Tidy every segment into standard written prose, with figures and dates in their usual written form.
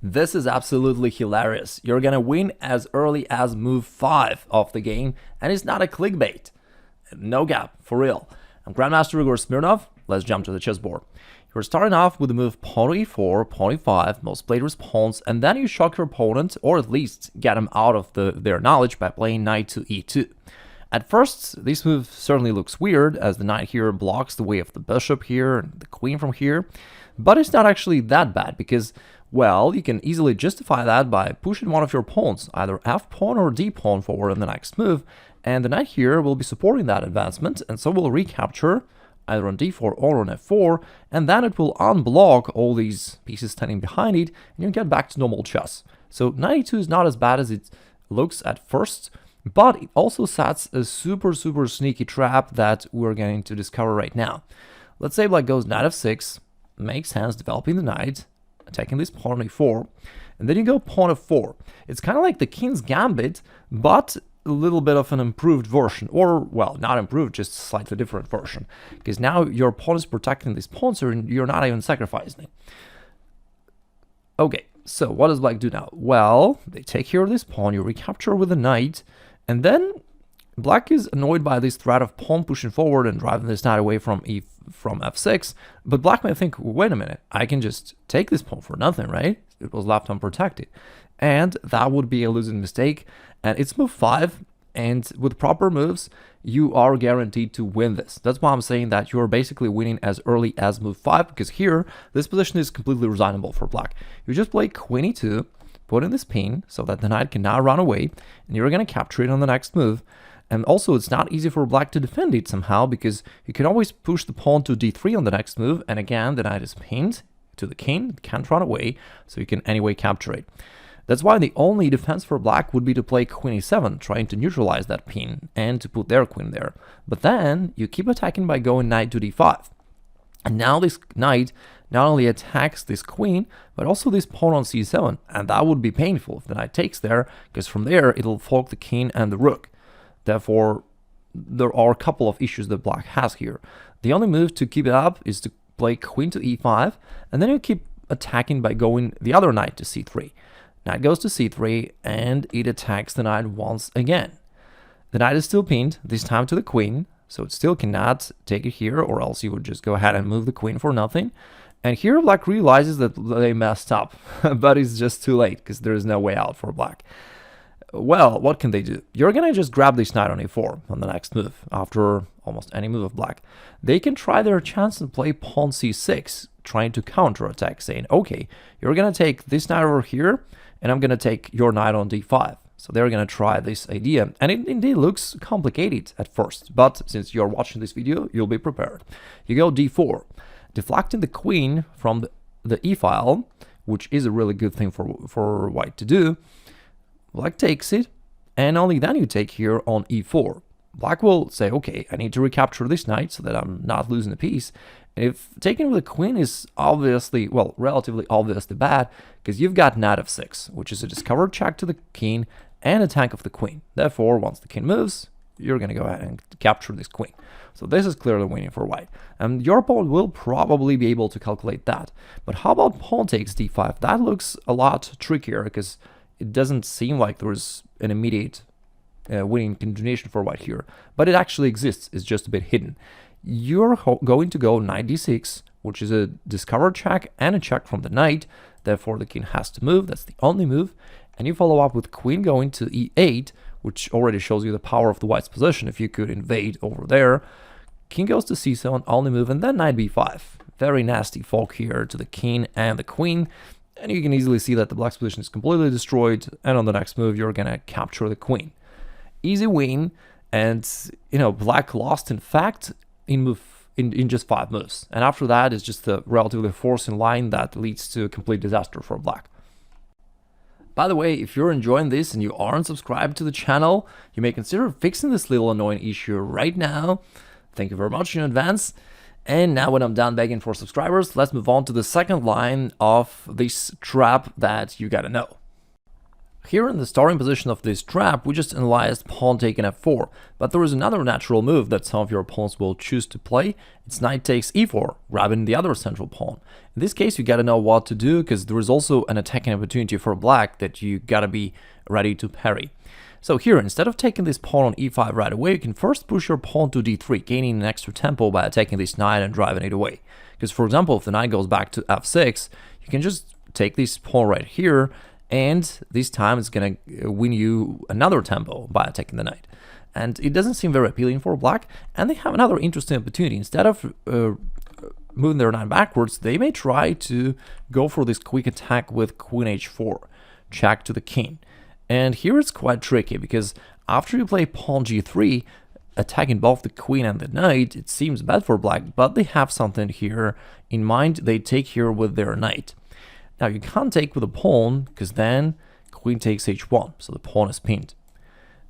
This is absolutely hilarious. You're gonna win as early as move 5 of the game, and it's not a clickbait. No gap, for real. I'm Grandmaster Igor Smirnov. Let's jump to the chessboard. You're starting off with the move pawn to e4, pawn e5, most played response, and then you shock your opponent, or at least get them out of their knowledge by playing knight to e2. At first, this move certainly looks weird, as the knight here blocks the way of the bishop here, and the queen from here, but it's not actually that bad, because, well, you can easily justify that by pushing one of your pawns, either f-pawn or d-pawn forward in the next move, and the knight here will be supporting that advancement, and so will recapture, either on d4 or on f4, and then it will unblock all these pieces standing behind it, and you get back to normal chess. So knight e2 is not as bad as it looks at first, but it also sets a super sneaky trap that we're going to discover right now. Let's say black goes knight f6, makes sense, developing the knight, attacking this pawn on e4, and then you go pawn f4. It's kind of like the king's gambit, but a little bit of an improved version, or, well, not improved, just a slightly different version, because now your pawn is protecting this pawn, so you're not even sacrificing it. Okay, so what does black do now? Well, they take here this pawn, you recapture with a knight, and then black is annoyed by this threat of pawn pushing forward and driving this knight away from f6, but black may think, wait a minute, I can just take this pawn for nothing, right? It was left unprotected. And that would be a losing mistake, and it's move 5, and with proper moves, you are guaranteed to win this. That's why I'm saying that you're basically winning as early as move 5, because here, this position is completely resignable for black. You just play queen e2, put in this pin, so that the knight can now run away, and you're going to capture it on the next move. And also, it's not easy for black to defend it somehow, because you can always push the pawn to d3 on the next move, and again, the knight is pinned to the king, it can't run away, so you can anyway capture it. That's why the only defense for black would be to play queen e7, trying to neutralize that pin, and to put their queen there. But then, you keep attacking by going knight to d5. And now this knight not only attacks this queen, but also this pawn on c7, and that would be painful if the knight takes there, because from there, it'll fork the king and the rook. Therefore, there are a couple of issues that black has here. The only move to keep it up is to play queen to e5, and then you keep attacking by going the other knight to c3. Knight goes to c3, and it attacks the knight once again. The knight is still pinned, this time to the queen, so it still cannot take it here, or else you would just go ahead and move the queen for nothing. And here black realizes that they messed up, but it's just too late, because there is no way out for black. Well, what can they do? You're gonna just grab this knight on e4 on the next move, after almost any move of black. They can try their chance and play pawn c6, trying to counterattack, saying, okay, you're gonna take this knight over here, and I'm gonna take your knight on d5. So they're gonna try this idea, and it indeed looks complicated at first, but since you're watching this video, you'll be prepared. You go d4, deflecting the queen from the e-file, which is a really good thing for white to do. Black takes it, and only then you take here on e4. Black will say, okay, I need to recapture this knight so that I'm not losing a piece. And if taking with the queen is obviously, well, relatively obviously bad, because you've got knight f6, which is a discovered check to the king and a tank of the queen. Therefore, once the king moves, you're going to go ahead and capture this queen. So this is clearly winning for white. And your opponent will probably be able to calculate that. But how about pawn takes d5? That looks a lot trickier, because it doesn't seem like there's an immediate winning continuation for white here, but it actually exists. It's just a bit hidden. You're going to go knight d6, which is a discovered check and a check from the knight. Therefore, the king has to move. That's the only move. And you follow up with queen going to e8, which already shows you the power of the white's position if you could invade over there. King goes to c7, only move, and then knight b5. Very nasty fork here to the king and the queen. And you can easily see that the black's position is completely destroyed, and on the next move, you're gonna capture the queen. Easy win, and, you know, black lost, in fact, in just 5 moves. And after that, it's just a relatively forcing line that leads to a complete disaster for black. By the way, if you're enjoying this and you aren't subscribed to the channel, you may consider fixing this little annoying issue right now. Thank you very much in advance. And now when I'm done begging for subscribers, let's move on to the second line of this trap that you gotta know. Here in the starting position of this trap, we just analyzed pawn taking f4, but there is another natural move that some of your opponents will choose to play. It's knight takes e4, grabbing the other central pawn. In this case, you gotta know what to do, because there is also an attacking opportunity for black that you gotta be ready to parry. So here, instead of taking this pawn on e5 right away, you can first push your pawn to d3, gaining an extra tempo by attacking this knight and driving it away. Because for example, if the knight goes back to f6, you can just take this pawn right here, and this time it's gonna win you another tempo by attacking the knight. And it doesn't seem very appealing for black, and they have another interesting opportunity. Instead of moving their knight backwards, they may try to go for this quick attack with queen h4, check to the king. And here it's quite tricky, because after you play pawn g3, attacking both the queen and the knight, it seems bad for black, but they have something here in mind. They take here with their knight. Now you can't take with a pawn, because then queen takes h1, so the pawn is pinned.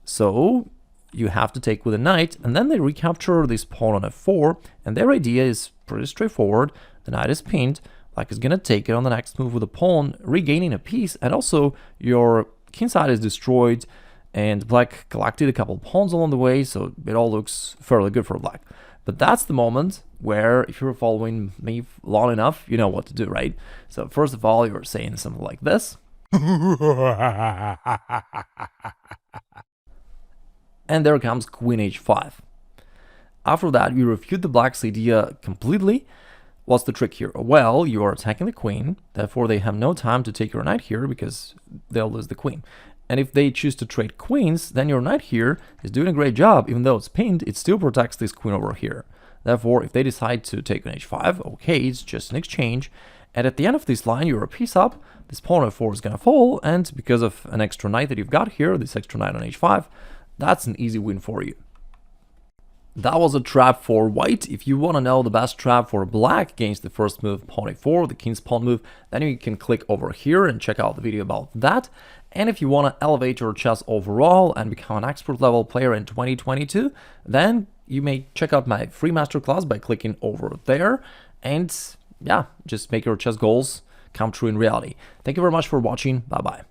So you have to take with a knight, and then they recapture this pawn on f4, and their idea is pretty straightforward. The knight is pinned, black is gonna take it on the next move with a pawn, regaining a piece, and also your king side is destroyed, and black collected a couple pawns along the way, so it all looks fairly good for black. But that's the moment where, if you're following me long enough, you know what to do, right? So first of all, you're saying something like this. And there comes queen h5. After that, you refute the black's idea completely. What's the trick here? Well, you are attacking the queen, therefore they have no time to take your knight here, because they'll lose the queen. And if they choose to trade queens, then your knight here is doing a great job. Even though it's pinned, it still protects this queen over here. Therefore, if they decide to take on h5, okay, it's just an exchange. And at the end of this line, you're a piece up, this pawn f4 is gonna fall, and because of an extra knight that you've got here, this extra knight on h5, that's an easy win for you. That was a trap for white. If you want to know the best trap for black against the first move, pawn a4, the king's pawn move, then you can click over here and check out the video about that. And if you want to elevate your chess overall and become an expert level player in 2022, then you may check out my free masterclass by clicking over there. And yeah, just make your chess goals come true in reality. Thank you very much for watching. Bye bye.